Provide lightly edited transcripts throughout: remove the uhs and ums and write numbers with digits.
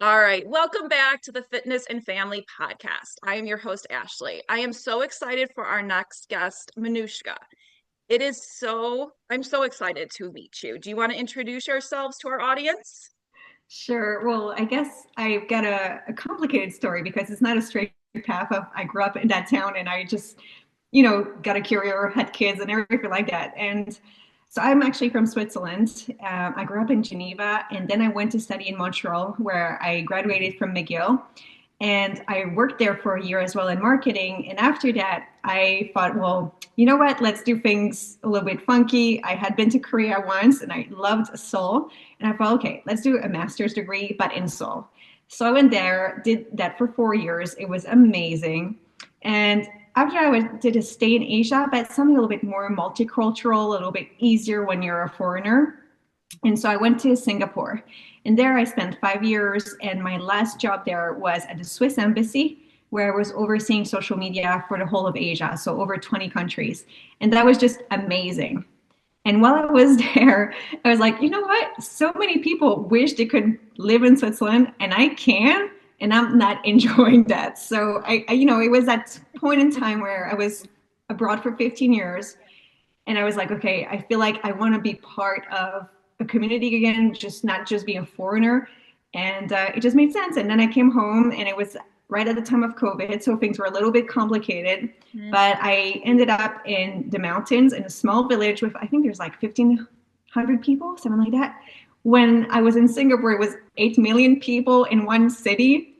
All right, welcome back to the Fitness and Family Podcast. I am your host, Ashley. I am so excited for our next guest, Manouchka. I'm so excited to meet you. Do you want to introduce yourselves to our audience? Sure. Well, I guess I've got a complicated story because it's not a straight path of I grew up in that town and I just, got a career, had kids and everything like that. And so I'm actually from Switzerland. I grew up in Geneva and then I went to study in Montreal where I graduated from McGill. And I worked there for a year as well in marketing. And after that, I thought, well, you know what? Let's do things a little bit funky. I had been to Korea once and I loved Seoul. And I thought, okay, let's do a master's degree, but in Seoul. So I went there, did that for 4 years. It was amazing. And after did a stay in Asia, but something a little bit more multicultural, a little bit easier when you're a foreigner. And so I went to Singapore. And there I spent 5 years. And my last job there was at the Swiss embassy, where I was overseeing social media for the whole of Asia, so over 20 countries. And that was just amazing. And while I was there, I was like, you know what? So many people wish they could live in Switzerland, and I can, and I'm not enjoying that. So it was that point in time where I was abroad for 15 years, and I was like, okay, I feel like I want to be part of a community again, just not just be a foreigner. And it just made sense. And then I came home, and it was right at the time of COVID, so things were a little bit complicated. Mm. But I ended up in the mountains in a small village with, I think there's like 1,500 people, something like that. When I was in Singapore, it was 8 million people in one city.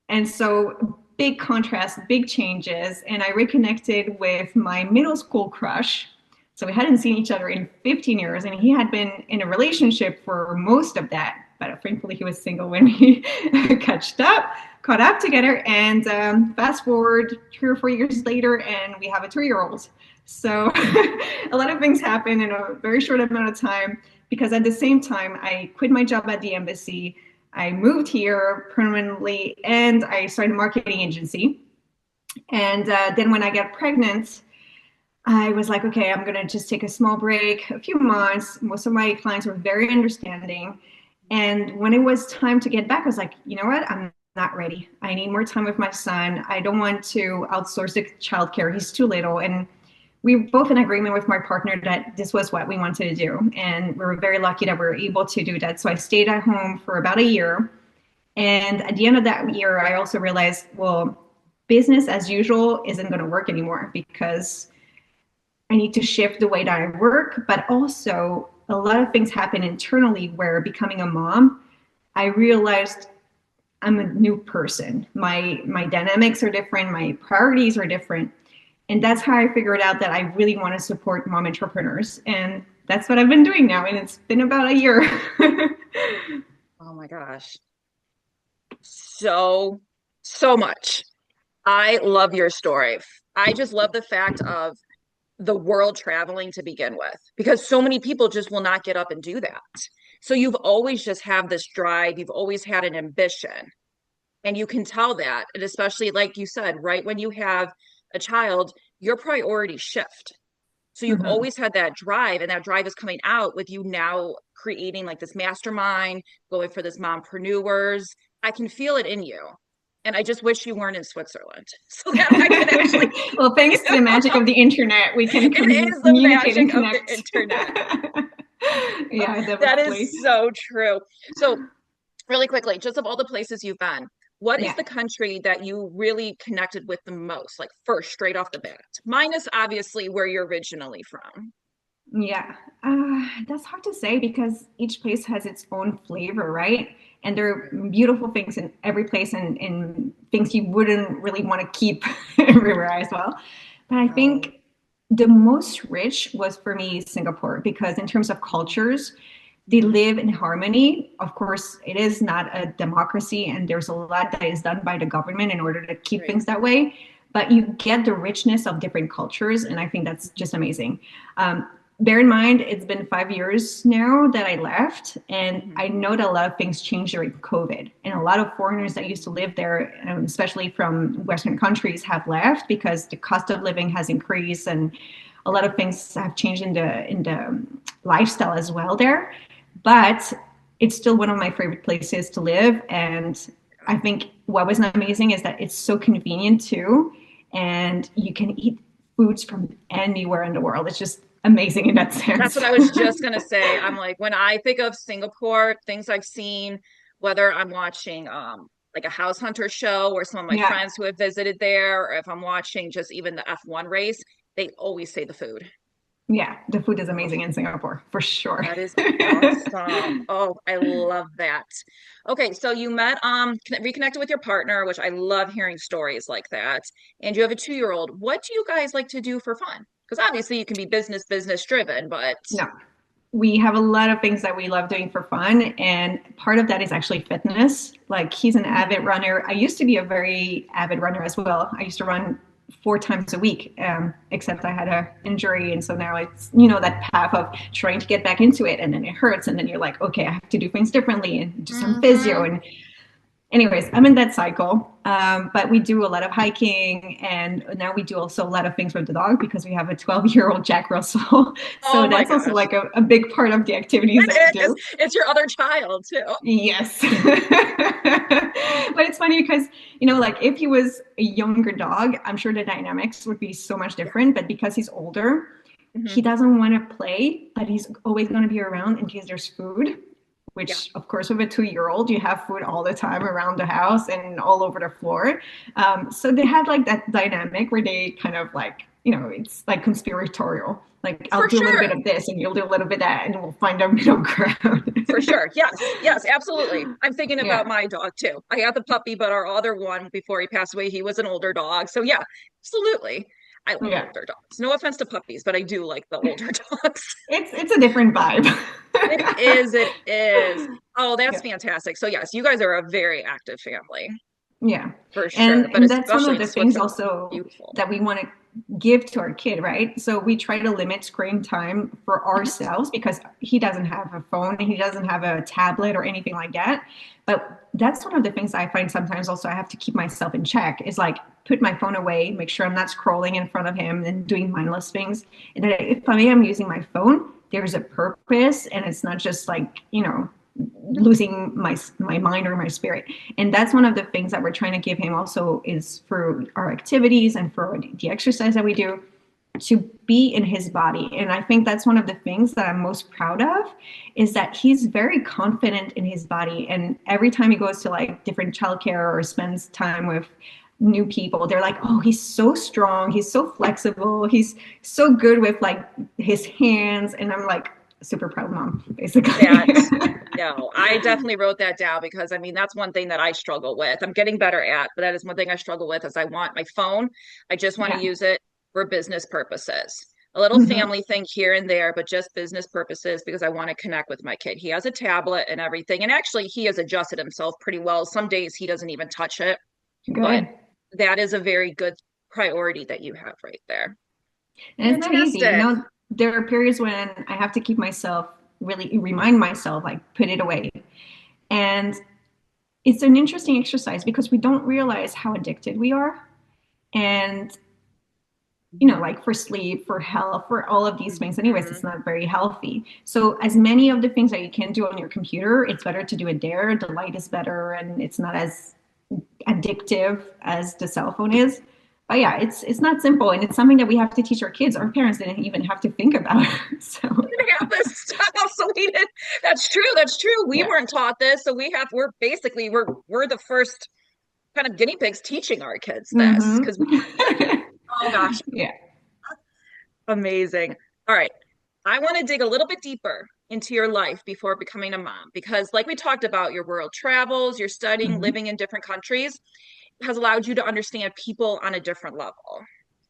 And so big contrast, big changes. And I reconnected with my middle school crush. So we hadn't seen each other in 15 years, and he had been in a relationship for most of that. But thankfully, he was single when we caught up together. And fast forward 3 or 4 years later, and we have a 3-year-old. So a lot of things happen in a very short amount of time. Because at the same time, I quit my job at the embassy. I moved here permanently, and I started a marketing agency. And then when I got pregnant, I was like, okay, I'm going to just take a small break, a few months. Most of my clients were very understanding. And when it was time to get back, I was like, you know what? I'm not ready. I need more time with my son. I don't want to outsource the childcare. He's too little. And we were both in agreement with my partner that this was what we wanted to do. And we were very lucky that we were able to do that. So I stayed at home for about a year. And at the end of that year, I also realized, well, business as usual isn't going to work anymore because I need to shift the way that I work, but also a lot of things happen internally where becoming a mom, I realized I'm a new person. My dynamics are different, my priorities are different. And that's how I figured out that I really want to support mom entrepreneurs. And that's what I've been doing now. And it's been about a year. Oh my gosh. So much. I love your story. I just love the fact of the world traveling to begin with, because so many people just will not get up and do that. So you've always just have this drive, you've always had an ambition, and you can tell that. And especially like you said, right when you have a child, your priorities shift. So you've Mhm. always had that drive, and that drive is coming out with you now creating like this mastermind, going for this mompreneurs. I can feel it in you. And I just wish you weren't in Switzerland so that I could actually, Well, thanks to the magic of the internet, we can it is the communicate and magic of the connect. internet. Yeah, That is definitely. so true. So, really quickly, just of all the places you've been, what is Yeah. the country that you really connected with the most? Like first, straight off the bat, minus obviously where you're originally from. Yeah, that's hard to say because each place has its own flavor, right? And there are beautiful things in every place and things you wouldn't really want to keep everywhere as well. But I Right. think the most rich was for me Singapore because in terms of cultures, they live in harmony. Of course, it is not a democracy, and there's a lot that is done by the government in order to keep Right. things that way. But you get the richness of different cultures, and I think that's just amazing. Bear in mind, it's been 5 years now that I left, and Mhm. I know that a lot of things changed during COVID. And a lot of foreigners that used to live there, especially from Western countries, have left because the cost of living has increased, and a lot of things have changed in the lifestyle as well there. But it's still one of my favorite places to live. And I think what was amazing is that it's so convenient too. And you can eat foods from anywhere in the world. It's just amazing in that That's sense. what I was just gonna say. I'm like, when I think of Singapore, things I've seen, whether I'm watching like a house hunter show or some of my Yeah. friends who have visited there, or if I'm watching just even the F1 race, they always say the food. Yeah. The food is Oh, amazing in Singapore for sure. that is awesome. Oh, I love that. Okay, so you met reconnected with your partner, which I love hearing stories like that. And you have a 2-year old. What do you guys like to do for fun? Because obviously you can be business driven, but No, we have a lot of things that we love doing for fun, and part of that is actually fitness. Like, he's an Mhm. avid runner. I used to be a very avid runner as well. I used to run 4 times a week, except I had a injury, and so now it's, that path of trying to get back into it, and then it hurts, and then you're like, okay, I have to do things differently and do some physio. Mhm. And anyways, I'm in that cycle. But we do a lot of hiking, and now we do also a lot of things with the dog because we have a 12-year-old Jack Russell. So Oh my that's also gosh. like a big part of the activities that we It is. do. It's your other child too. Yes. But it's funny because, like, if he was a younger dog, I'm sure the dynamics would be so much Yeah. different. But because he's older, Hmm. he doesn't want to play, but he's always going to be around in case there's food, Yeah, which, of course, with a 2-year-old, you have food all the time around the house and all over the floor. So they have like that dynamic where they kind of like, it's like conspiratorial. Like, I'll for do a little bit sure. of this and you'll do a little bit of that, and we'll find a middle ground. For sure. Yes. Yes, absolutely. I'm thinking about Yeah. my dog too. I got the puppy, but our other one before he passed away, he was an older dog. So yeah, absolutely. I love Yeah. older dogs. No offense to puppies, but I do like the older dogs. It's a different vibe. It is. It is. Oh, that's Yeah. fantastic. So yes, you guys are a very active family Yeah. for And sure, but and that's one especially of in the things Switzerland. also Beautiful. that we want to give to our kid, right? So we try to limit screen time for Mhm. ourselves because he doesn't have a phone, he doesn't have a tablet or anything like that. But that's one of the things I find sometimes also I have to keep myself in check is like put my phone away, make sure I'm not scrolling in front of him and doing mindless things. And that if I am using my phone, there's a purpose and it's not just like, losing my mind or my spirit. And that's one of the things that we're trying to give him also is for our activities and for the exercise that we do to be in his body. And I think that's one of the things that I'm most proud of is that he's very confident in his body. And every time he goes to like different childcare or spends time with new people, they're like, oh, he's so strong, he's so flexible, he's so good with like his hands. And I'm like, super proud mom, That, basically. no, I definitely wrote that down because I mean that's one thing that I struggle with. I'm getting better at, but that is one thing I struggle with is I want my phone. I just want to Yeah. use it for business purposes. A little Mm-hmm. family thing here and there, but just business purposes because I want to connect with my kid. He has a tablet and everything. And actually he has adjusted himself pretty well. Some days he doesn't even touch it, but Good. that is a very good priority that you have right there. And it's not easy. Fantastic. There are periods when I have to keep myself, really remind myself, like, put it away. And it's an interesting exercise because we don't realize how addicted we are. And, Mhm. like for sleep, for health, for all of these things, anyways, it's Mhm. not very healthy. So, as many of the things that you can do on your computer, it's better to do it there. The light is better and it's not as addictive as the cell phone is. But yeah, it's not simple, and it's something that we have to teach our kids. Our parents didn't even have to think about. So Have this stuff. So we did. That's true. That's true. We yeah. weren't taught this, so we're basically we're the first kind of guinea pigs teaching our kids this Mm-hmm. because we weren't taught it. Oh gosh, Yeah. amazing. All right, I want to dig a little bit deeper into your life before becoming a mom because, like we talked about, your world travels, your studying, Mm-hmm. living in different countries has allowed you to understand people on a different level.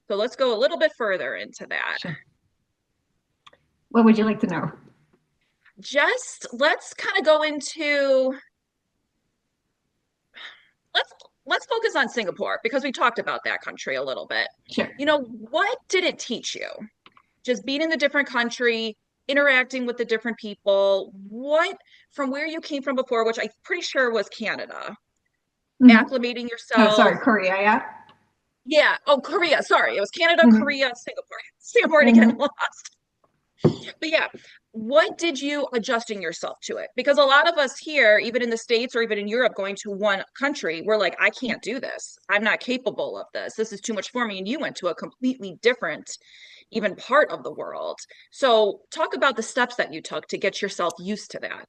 So let's go a little bit further into that. Sure. What would you like to know? Just let's kind of go into let's let's focus on Singapore because we talked about that country a little bit. Sure. What did it teach you? Just being in the different country, interacting with the different people, what from where you came from before, which I'm pretty sure was Canada, Mm-hmm. acclimating Oh, yourself. sorry, Korea. Yeah. Yeah. Oh, Korea. Sorry. It was Canada, Mm-hmm. Korea, Singapore. Singapore to get Mm-hmm. lost. But yeah, what did you adjusting yourself to it? Because a lot of us here, even in the States or even in Europe, going to one country, we're like, I can't do this. I'm not capable of this. This is too much for me. And you went to a completely different, even part of the world. So talk about the steps that you took to get yourself used to that.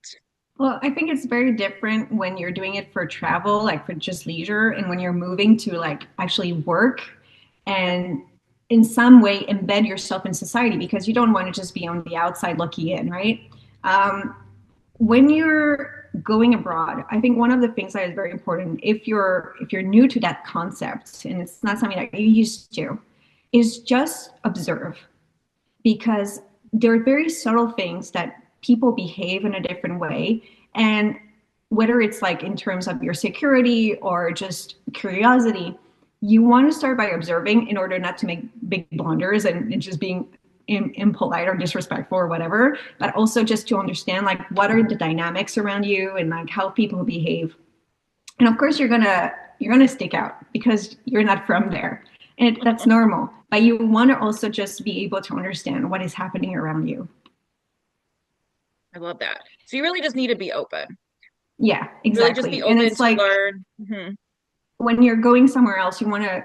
Well, I think it's very different when you're doing it for travel, like for just leisure, and when you're moving to like actually work Yeah. and in some way embed yourself in society because you don't want to just be on the outside looking in, right? Um, when you're going abroad, I think one of the things that is very important if you're new to that concept and it's not something that you're used to, is just observe because there are very subtle things that people behave in a different way. And whether it's like in terms of your security or just curiosity, you want to start by observing in order not to make big blunders and just being impolite or disrespectful or whatever, but also just to understand like what are the dynamics around you and like how people behave. And of course you're gonna stick out because you're not from there. And that's normal. But you want to also just be able to understand what is happening around you. I love that. So you really just need to be open. Yeah, Really just be exactly. And open it's to like learn. Mhm. when you're going somewhere else, you want to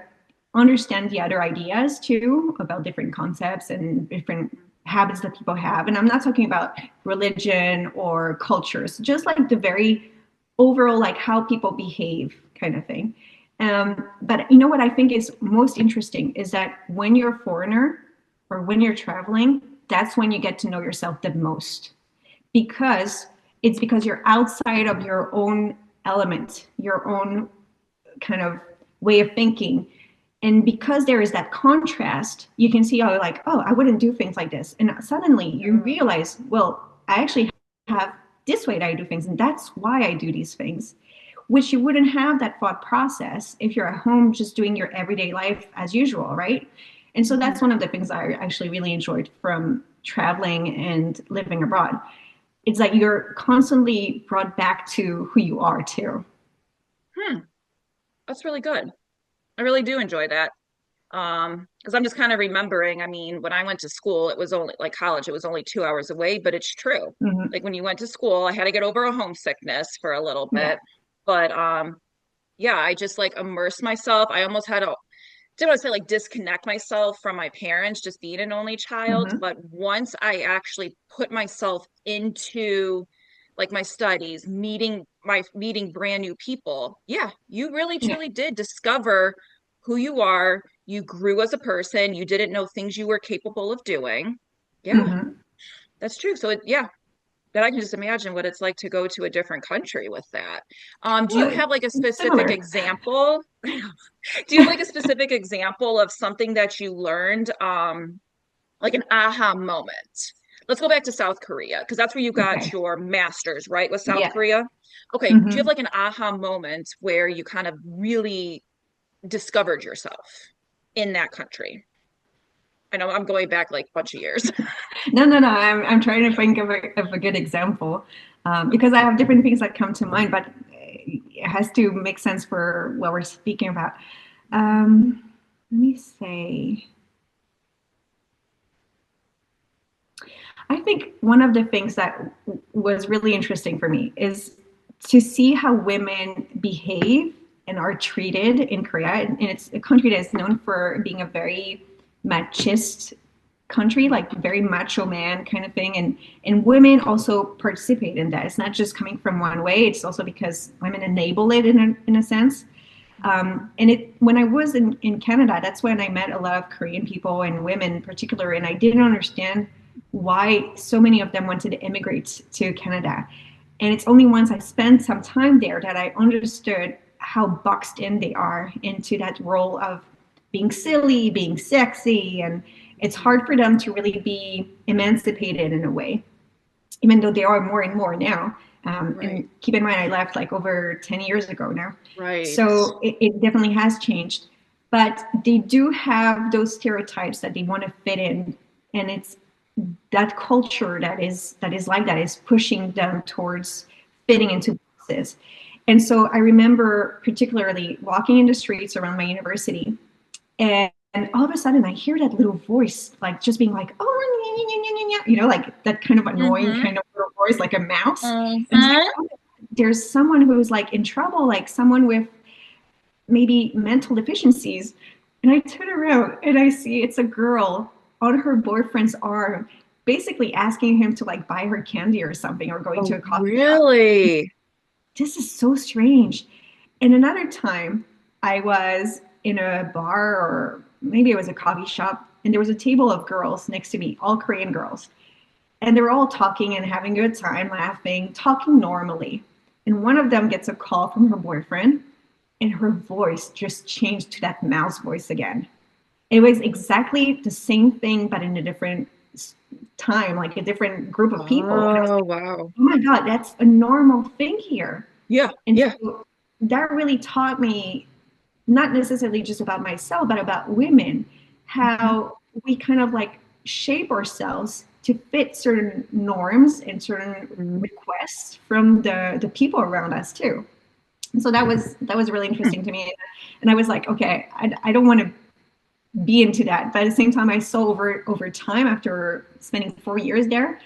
understand the other ideas too about different concepts and different habits that people have. And I'm not talking about religion or cultures, just like the very overall, like how people behave kind of thing. But you know what I think is most interesting is that when you're a foreigner or when you're traveling, that's when you get to know yourself the most because it's because you're outside of your own element, your own kind of way of thinking. And because there is that contrast, you can see how like, oh, I wouldn't do things like this. And suddenly you Oh, realize, well, I actually have this way that I do things, and that's why I do these things, which you wouldn't have that thought process if you're at home just doing your everyday life as usual, right? And so mhm. that's one of the things I actually really enjoyed from traveling and living abroad. It's like you're constantly brought back to who you are too. Hmm. That's really good. I really do enjoy that. Because I'm just kind of remembering, I mean, when I went to school, it was only like college, it was only 2 hours away, but it's true. Mm-hmm. Like when you went to school, I had to get over a homesickness for a little Yeah. bit. But yeah, I just like immersed myself. I almost had to, didn't want to say like disconnect myself from my parents, just being an only child. Mm-hmm. But once I actually put myself into like my studies, meeting brand new people, yeah, you really Yeah. truly did discover who you are. You grew as a person. You didn't know things you were capable of doing. Yeah, Mm-hmm. that's true. So yeah, but I can just imagine what it's like to go to a different country with that. Do you Well, have like a it's specific similar. example? Do you have like a specific example of something that you learned, like an aha moment? Let's go back to South Korea because that's where you got Okay. your master's, right? With South Yeah. Korea. Okay, do you have Mm-hmm. like an aha moment where you kind of really discovered yourself in that country? I know I'm going back like a bunch of years. No, no, no. I'm trying to think of a good example because I have different things that come to mind, but it has to make sense for what we're speaking about. Let me say. I think one of the things that was really interesting for me is to see how women behave and are treated in Korea. And it's a country that is known for being a very machist country, like very macho man kind of thing. And women also participate in that. It's not just coming from one way, it's also because women enable it in a sense. And it when I was in Canada, that's when I met a lot of Korean people and women in particular, and I didn't understand why so many of them wanted to immigrate to Canada. And it's only once I spent some time there that I understood how boxed in they are into that role of being silly, being sexy, and it's hard for them to really be emancipated in a way even though there are more and more now. Right, And keep in mind, I left like over 10 years ago now. right. So it definitely has changed. But they do have those stereotypes that they want to fit in. And it's that culture that is like that is pushing them towards fitting into boxes. And so I remember particularly walking in the streets around my university and all of a sudden I hear that little voice like just being like, oh you know, like that kind of annoying Mm-hmm. kind of voice, like a mouse. And it's like, Mm-hmm. oh, there's someone who's like in trouble, like someone with maybe mental deficiencies. And I turn around and I see it's a girl on her boyfriend's arm, basically asking him to like buy her candy or something or going to Oh, a coffee shop. really? This is so strange. And another time I was in a bar or maybe it was a coffee shop and there was a table of girls next to me, all Korean girls. And they were all talking and having a good time, laughing, talking normally. And one of them gets a call from her boyfriend and her voice just changed to that mouse voice again. It was exactly the same thing, but in a different time, like a different group of people. And I was Oh, like, wow. oh my God, that's a normal thing here. Yeah, And yeah. so that really taught me not necessarily just about myself, but about women, Mhm. how we kind of like shape ourselves to fit certain norms and certain Mhm. requests from the people around us too. And so that was really interesting to me. And I was like, okay, I don't want to be into that. But at the same time, I saw over time after spending 4 years there,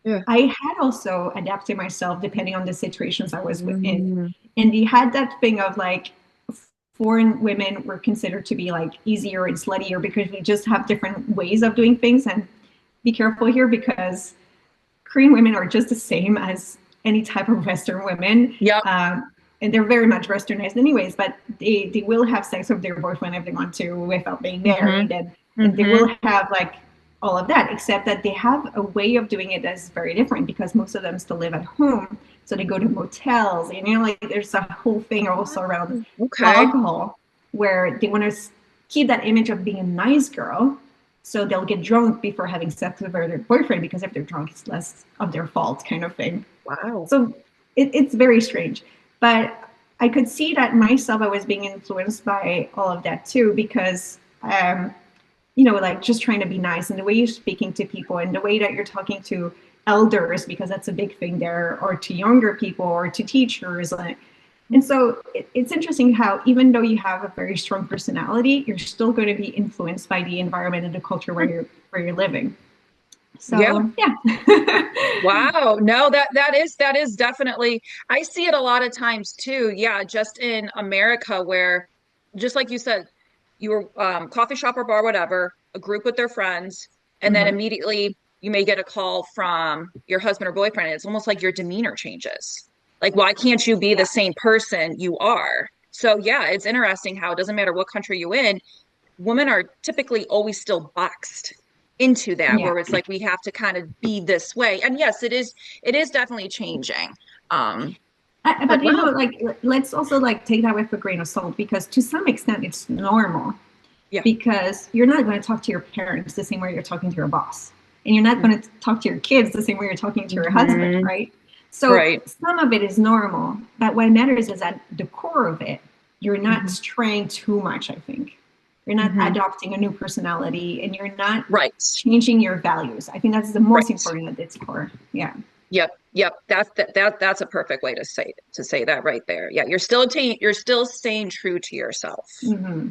Yeah. I had also adapted myself depending on the situations I was in. Mm. And they had that thing of like foreign women were considered to be like easier and sluttier because we just have different ways of doing things. And be careful here because Korean women are just the same as any type of Western women. Yep. And they're very much westernized anyways, but they will have sex with their boyfriend if they want to without being Mm-hmm. married. And they Mm-hmm. will have like all of that, except that they have a way of doing it that's very different because most of them still live at home. So they go to motels, and you know, like there's a whole thing also around Okay. alcohol where they want to keep that image of being a nice girl. So they'll get drunk before having sex with their boyfriend because if they're drunk, it's less of their fault, kind of thing. Wow. So it's very strange. But I could see that myself, I was being influenced by all of that too, because, like just trying to be nice and the way you're speaking to people and the way that you're talking to elders, because that's a big thing there, or to younger people or to teachers. And so it's interesting how even though you have a very strong personality, you're still going to be influenced by the environment and the culture where you're living. Yeah. So yeah. Wow. No, that is definitely, I see it a lot of times too. Yeah, just in America where just like you said, you were coffee shop or bar, whatever, a group with their friends, and then Mhm. immediately you may get a call from your husband or boyfriend. And it's almost like your demeanor changes. Like, why can't you be the Yeah. same person you are? So yeah, it's interesting how it doesn't matter what country you're in, women are typically always still boxed into that Yeah. where it's like we have to kind of be this way. And yes, it is definitely changing. Um, but But wow, like let's also like take that with a grain of salt because to some extent it's normal yeah. because you're not going to talk to your parents the same way you're talking to your boss, and you're not going to talk to your kids the same way you're talking to your husband, Mm-hmm. right? So Right. some of it is normal, but what matters is at the core of it, you're not Mm-hmm. straying too much. I think you're not Mm-hmm. adopting a new personality, and you're not Right. changing your values. I think that's the most Right. important at its core. Yeah. Yep. Yep. That's a perfect way to say that right there. Yeah, you're still staying true to yourself. Mm-hmm.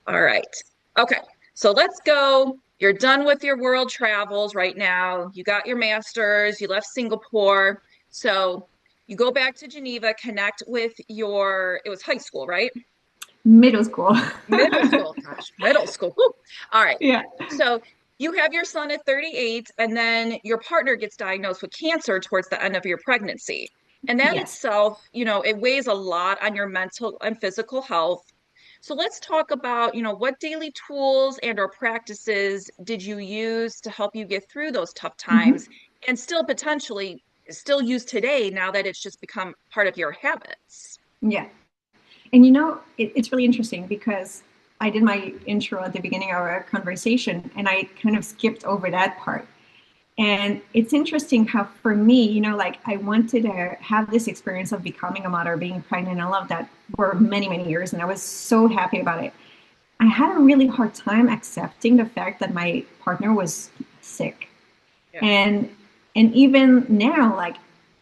All right. Okay. So let's go. You're done with your world travels right now. You got your master's, you left Singapore. So you go back to Geneva, connect with it was high school, right? Middle school. Middle school. Gosh, middle school. Whew. All right. Yeah. So you have your son at 38, and then your partner gets diagnosed with cancer towards the end of your pregnancy. And that Yes. itself, it weighs a lot on your mental and physical health. So let's talk about, what daily tools and or practices did you use to help you get through those tough Mm-hmm. times and still potentially still use today now that it's just become part of your habits? Yeah. And it's really interesting because I did my intro at the beginning of our conversation and I kind of skipped over that part. And it's interesting how, for me, like I wanted to have this experience of becoming a mother, being pregnant, and I loved that for many, many years. And I was so happy about it. I had a really hard time accepting the fact that my partner was sick. Yeah. And even now, like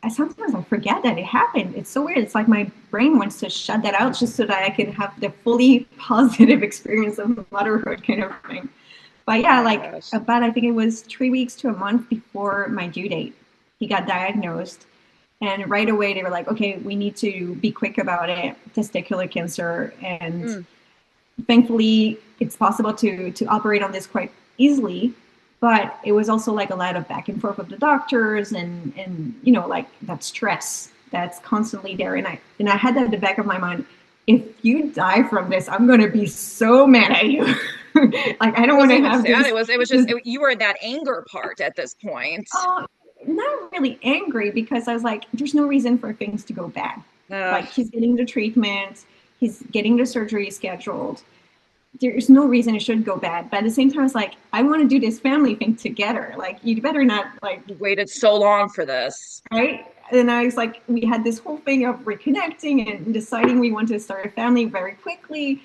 sometimes I forget that it happened. It's so weird. It's like my brain wants to shut that out just so that I can have the fully positive experience of motherhood kind of thing. But Oh yeah, my like gosh. about I think it was 3 weeks to a month before my due date, he got diagnosed. And right away they were like, okay, we need to be quick about it, testicular cancer. And Mm, thankfully it's possible to operate on this quite easily. But it was also like a lot of back and forth with the doctors and you know, like that stress that's constantly there. And I had that at the back of my mind. If you die from this, I'm gonna be so mad at you. Like I it don't want wasn't to even have sad. this It was just this you were in that anger part at this point. oh, not really angry because I was like, there's no reason for things to go bad. Ugh. Like he's getting the treatment, he's getting the surgery scheduled. There's no reason it should go bad. But at the same time, it's like, I want to do this family thing together. Like, you better not, like, You waited so long for this. right? And I was like, we had this whole thing of reconnecting and deciding we wanted to start a family very quickly.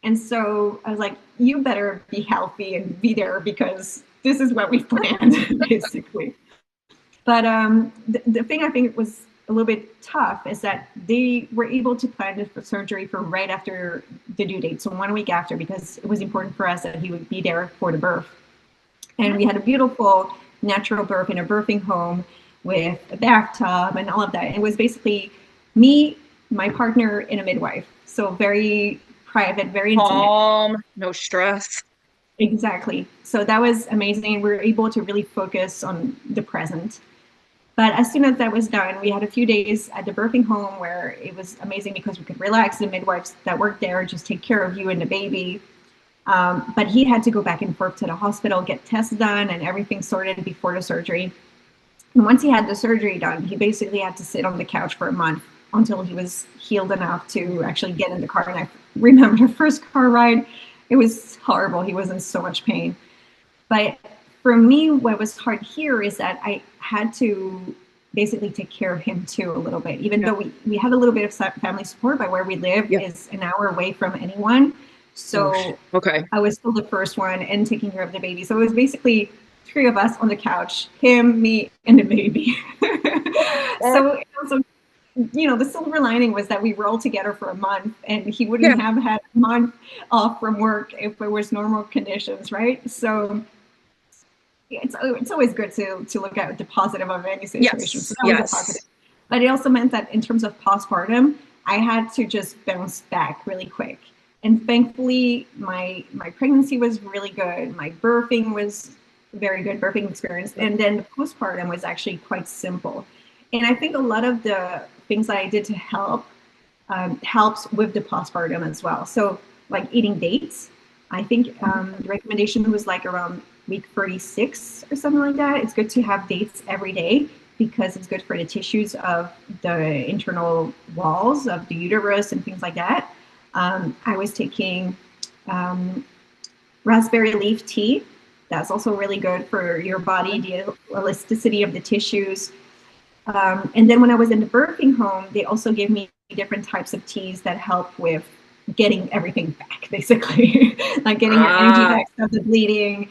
And so I was like, you better be healthy and be there because this is what we've planned, basically. But the thing I think was a little bit tough is that they were able to plan the surgery for right after the due date, so 1 week after, because it was important for us that he would be there for the birth. And we had a beautiful natural birth in a birthing home with a bathtub and all of that. And it was basically me, my partner, and a midwife. So very private, very intimate. Calm, no stress. Exactly. So that was amazing. We were able to really focus on the present. But as soon as that was done, we had a few days at the birthing home where it was amazing because we could relax. The midwives that worked there just take care of you and the baby. But he had to go back and forth to the hospital, get tests done, and everything sorted before the surgery. And once he had the surgery done, he basically had to sit on the couch for a month until he was healed enough to actually get in the car. And I remember the first car ride, it was horrible. He was in so much pain. But for me, what was hard here is that I had to basically take care of him too a little bit, even Yeah. though we had a little bit of family support, but where we live Yeah. is an hour away from anyone. Oh, So okay. I was still the first one and taking care of the baby. So it was basically three of us on the couch, him, me, and the baby. Uh, So it also, you know, the silver lining was that we were all together for a month and he yeah. wouldn't have had a month off from work if it was normal conditions, right? So it's always good to look at the positive of any situation. So Yes. that was a positive. Yes. But it also meant that in terms of postpartum, I had to just bounce back really quick. And thankfully, my pregnancy was really good. My birthing was very good birthing experience, and then the postpartum was actually quite simple. And I think a lot of the things that I did to help helps with the postpartum as well. So like eating dates, I think the recommendation was like around week 36 or something like that. It's good to have dates every day because it's good for the tissues of the internal walls of the uterus and things like that. I was taking um, raspberry leaf tea. That's also really good for your body, the elasticity of the tissues. And then when I was in the birthing home, they also gave me different types of teas that help with getting everything back, basically, like getting your energy Ah, back, stop the bleeding,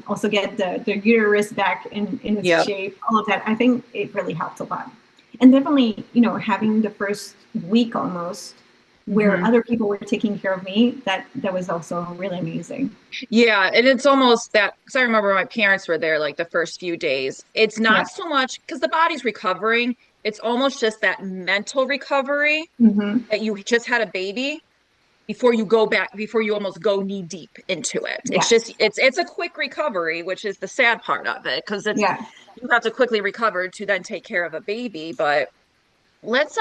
also get the uterus back in its yeah. shape, all of that. I think it really helped a lot. And definitely, you know, having the first week almost where Hmm. other people were taking care of me, that was also really amazing. Yeah, and it's almost that because I remember my parents were there like the first few days. It's Yeah. not so much because the body's recovering, it's almost just that mental recovery Mm-hmm. that you just had a baby before you go back, before you almost go knee deep into it. It's Yeah. just it's a quick recovery, which is the sad part of it, because it's Yeah. you have to quickly recover to then take care of a baby. But let's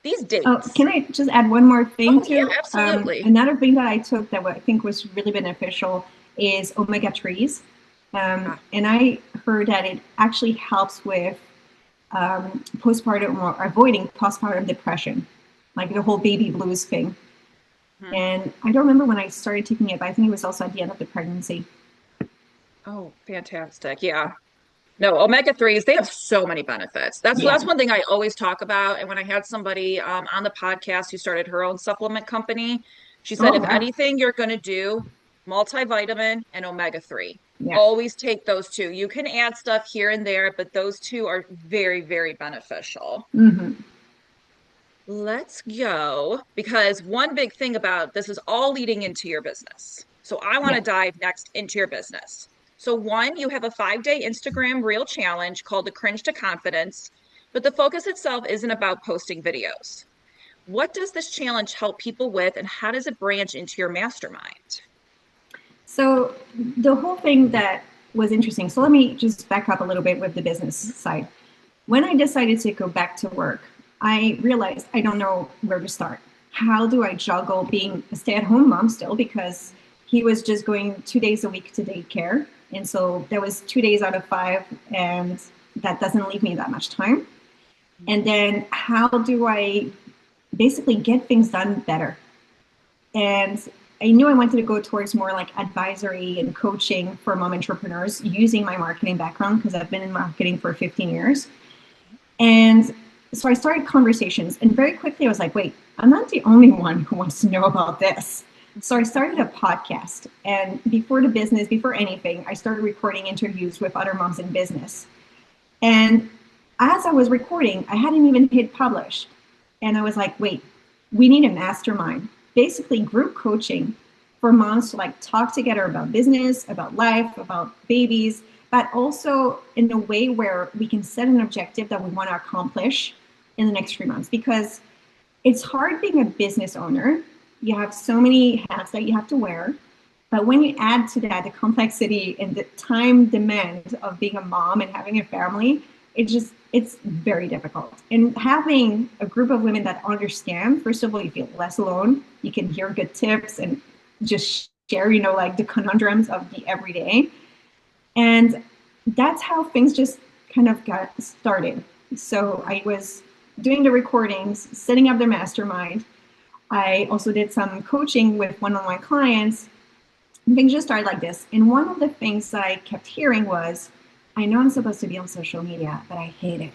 these Oh, dates. can I just add one more thing Oh yeah, too? absolutely. Another thing that I took that I think was really beneficial is omega 3s. Ah, And I heard that it actually helps with postpartum or avoiding postpartum depression, like the whole baby blues thing. mhm. And I don't remember when I started taking it, but I think it was also at the end of the pregnancy. Oh, fantastic. Yeah. No, omega 3s, they have so many benefits. That's Yeah. one thing I always talk about. And when I had somebody on the podcast who started her own supplement company, she said, Oh, if wow. anything you're going to do, multivitamin and omega 3. Yeah. Always take those two. You can add stuff here and there, but those two are very, very beneficial. Mm-hmm. Let's go because one big thing about this is all leading into your business. So I want to Yeah. dive next into your business. So, one, you have a 5-day Instagram reel challenge called the Cringe to Confidence, but the focus itself isn't about posting videos. What does this challenge help people with, and how does it branch into your mastermind? So the whole thing that was interesting. So let me just back up a little bit with the business side. When I decided to go back to work, I realized I don't know where to start. How do I juggle being a stay-at-home mom still, because he was just going 2 days a week to daycare, and so that was 2 days out of 5, and that doesn't leave me that much time. And then how do I basically get things done better? And I knew I wanted to go towards more like advisory and coaching for mom entrepreneurs using my marketing background, because I've been in marketing for 15 years. And so I started conversations, and very quickly I was like, wait, I'm not the only one who wants to know about this. So I started a podcast. And before the business, before anything, I started recording interviews with other moms in business. And as I was recording, I hadn't even hit publish. And I was like, wait, we need a mastermind, basically group coaching for moms to like talk together about business, about life, about babies, but also in a way where we can set an objective that we want to accomplish in the next 3 months. Because it's hard being a business owner. You have so many hats that you have to wear. But when you add to that the complexity and the time demand of being a mom and having a family, it's very difficult. And having a group of women that understand, first of all, you feel less alone. You can hear good tips and just share, like the conundrums of the everyday. And that's how things just kind of got started. So I was doing the recordings, setting up the mastermind. I also did some coaching with one-on-one clients. Things just started like this. And one of the things that I kept hearing was, I know I'm supposed to be on social media, but I hate it.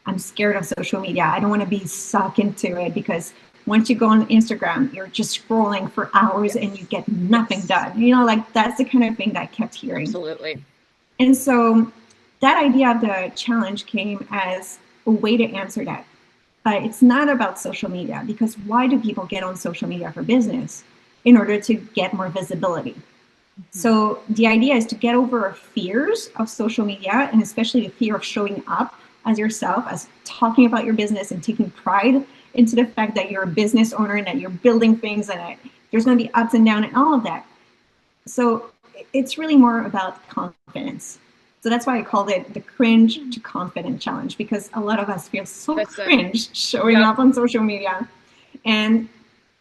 I'm scared of social media. I don't want to be sucked into it, because once you go on Instagram, you're just scrolling for hours and you get nothing done. Like that's the kind of thing that I kept hearing. Absolutely. And so that idea of the challenge came as a way to answer that. But it's not about social media, because why do people get on social media for business? In order to get more visibility. So the idea is to get over fears of social media, and especially the fear of showing up as yourself, as talking about your business and taking pride into the fact that you're a business owner and that you're building things, and that there's going to be ups and downs and all of that. So it's really more about confidence. So that's why I called it the Cringe to Confident Challenge, because a lot of us feel so That's cringe showing up on social media. And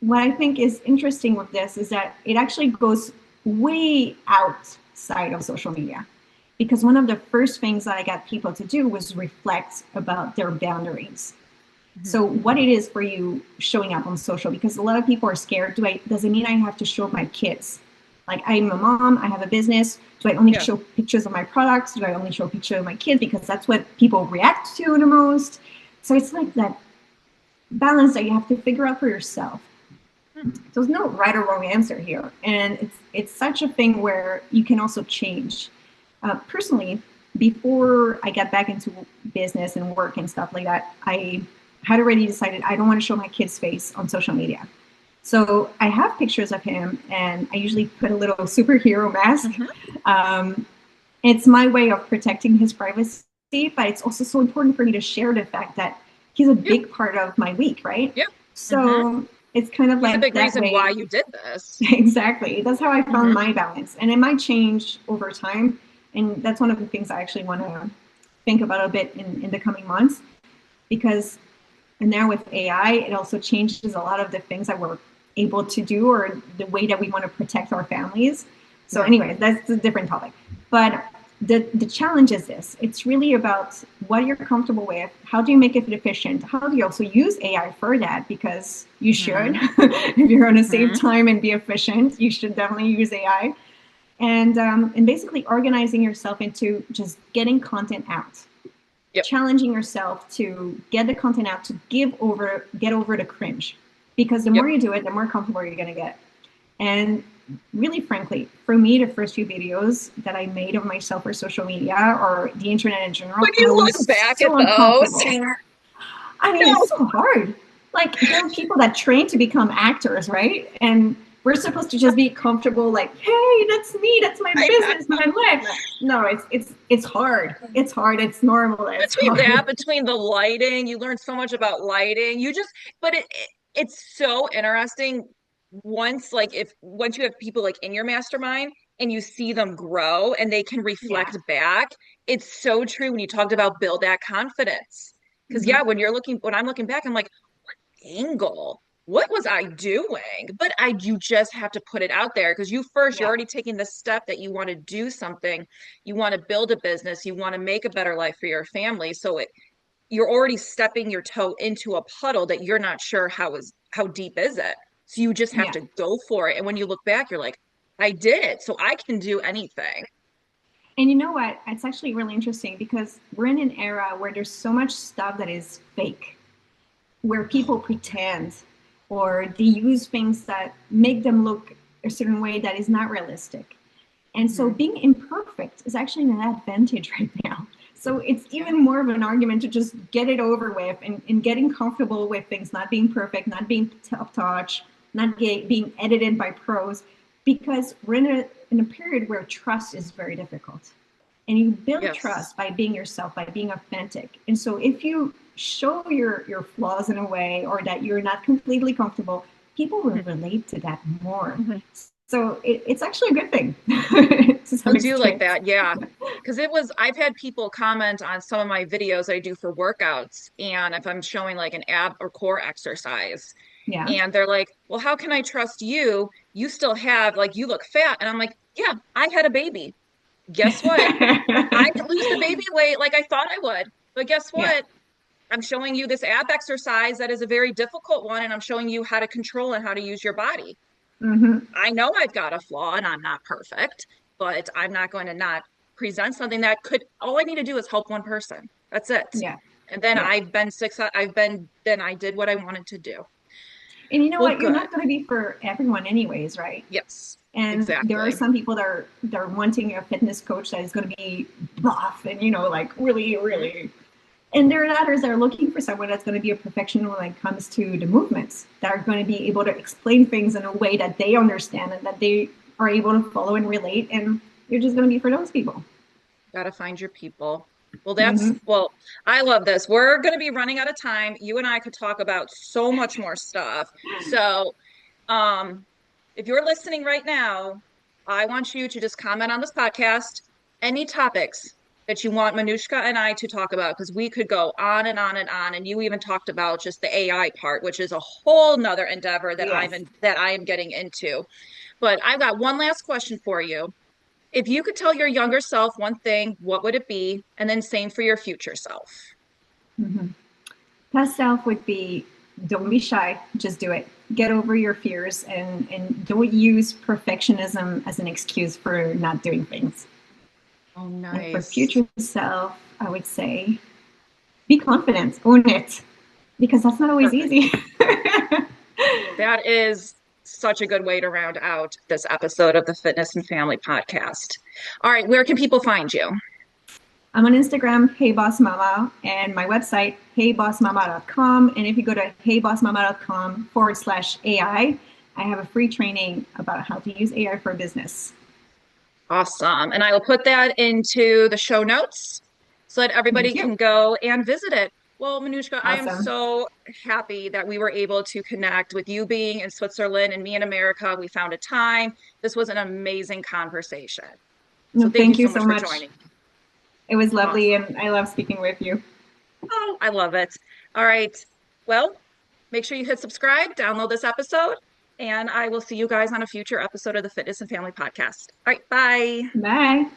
what I think is interesting with this is that it actually goes way outside of social media. Because one of the first things that I got people to do was reflect about their boundaries. So what it is for you showing up on social, because a lot of people are scared. Does it mean I have to show my kids? Like, I'm a mom, I have a business. Do I only show pictures of my products? Do I only show pictures of my kids? Because that's what people react to the most. So it's like that balance that you have to figure out for yourself. So there's no right or wrong answer here. And it's such a thing where you can also change. Personally, before I got back into business and work and stuff like that, I had already decided I don't want to show my kid's face on social media. So I have pictures of him, and I usually put a little superhero mask. It's my way of protecting his privacy, but it's also so important for me to share the fact that he's a big part of my week, right? Yep. So it's kind of He's a like big that reason way. why you did this. Exactly. That's how I found my balance. And it might change over time. And that's one of the things I actually want to think about a bit in the coming months. Because now with AI, it also changes a lot of the things that we're able to do, or the way that we want to protect our families. So anyway, that's a different topic. But the challenge is this. It's really about what you're comfortable with. How do you make it efficient? How do you also use AI for that? Because you should. If you're going to save time and be efficient, you should definitely use AI. And basically organizing yourself into just getting content out. Challenging yourself to get the content out, to get over the cringe. Because the more you do it, the more comfortable you're going to get. And really, frankly, for me, the first few videos that I made of myself for social media or the internet in general, When you I look was back at so those, uncomfortable. I mean, it's so hard. Like, there are people that train to become actors, right? And We're supposed to just be comfortable, like, hey, that's me, that's my I business, my life. No, it's hard. It's hard. It's normal. It's between that, hard. between the lighting, you learn so much about lighting. But it's so interesting once, like, if once you have people like in your mastermind and you see them grow and they can Yeah. reflect back, it's so true when you talked about build that confidence. Because Hmm. yeah, when I'm looking back, I'm like, angle. What was I doing? But you just have to put it out there because you're Yeah. already taking the step that you want to do something. You want to build a business. You want to make a better life for your family. You're already stepping your toe into a puddle that you're not sure how deep is it. So you just have Yeah. to go for it. And when you look back, you're like, I did it. So I can do anything. And you know what? It's actually really interesting because we're in an era where there's so much stuff that is fake, where people pretend or they use things that make them look a certain way that is not realistic. And so Mhm. being imperfect is actually an advantage right now. So it's Yeah. even more of an argument to just get it over with and getting comfortable with things not being perfect, not being top touch, not being edited by pros, because we're in a period where trust is very difficult. And you build Yes. trust by being yourself, by being authentic. And so if you show your flaws in a way or that you're not completely comfortable, people will Mhm. relate to that more. Mhm. So it's actually a good thing to I some do like extent. that. Yeah. Because I've had people comment on some of my videos I do for workouts. And if I'm showing like an ab or core exercise, Yeah. and they're like, well, how can I trust you? You still have, like, you look fat. And I'm like, yeah, I had a baby. Guess what? I didn't lose the baby weight like I thought I would. But guess Yeah. what? I'm showing you this ab exercise that is a very difficult one, and I'm showing you how to control and how to use your body. Hmm. I know I've got a flaw and I'm not perfect, but I'm not going to not present something that could, all I need to do is help one person. That's it. Yeah. And then Yeah. then I did what I wanted to do. And you know Well, what? You're good. not going to be for everyone, anyways, right? Yes, And there are exactly. some people that are wanting a fitness coach that is going to be buff and like really, Mhm. really. And there are others that are looking for someone that's going to be a professional when it comes to the movements, that are going to be able to explain things in a way that they understand and that they are able to follow and relate. And you're just going to be for those people. Got to find your people. Hmm. Well, I love this. We're going to be running out of time. You and I could talk about so much more stuff. So, um, if you're listening right now, I want you to just comment on this podcast, any topics that you want Manouchka and I to talk about, because we could go on and on and on. And you even talked about just the AI part, which is a whole nother endeavor Yes. that I am getting into. But I've got one last question for you. If you could tell your younger self one thing, what would it be? And then same for your future self. Hmm. Best self would be, don't be shy, just do it. Get over your fears and don't use perfectionism as an excuse for not doing things. Oh, And for nice. future self, I would say be confident, own it, because that's not always Perfect. easy. That is such a good way to round out this episode of the Fitness and Family Podcast. All right, where can people find you? I'm on Instagram, Hey Boss Mama, and my website, heybossmama.com. And if you go to heybossmama.com/AI, I have a free training about how to use AI for business. Awesome. And I will put that into the show notes so that everybody Thank you. can go and visit it. Well, Manushka, I am Awesome. so happy that we were able to connect with you being in Switzerland and me in America. We found a time. This was an amazing conversation. So No, thank you thank you so so much for much. joining me. It was lovely, Awesome. and I love speaking with you. Oh, I love it. All right. Well, make sure you hit subscribe, download this episode, and I will see you guys on a future episode of the Fitness and Family Podcast. All right. Bye. Bye.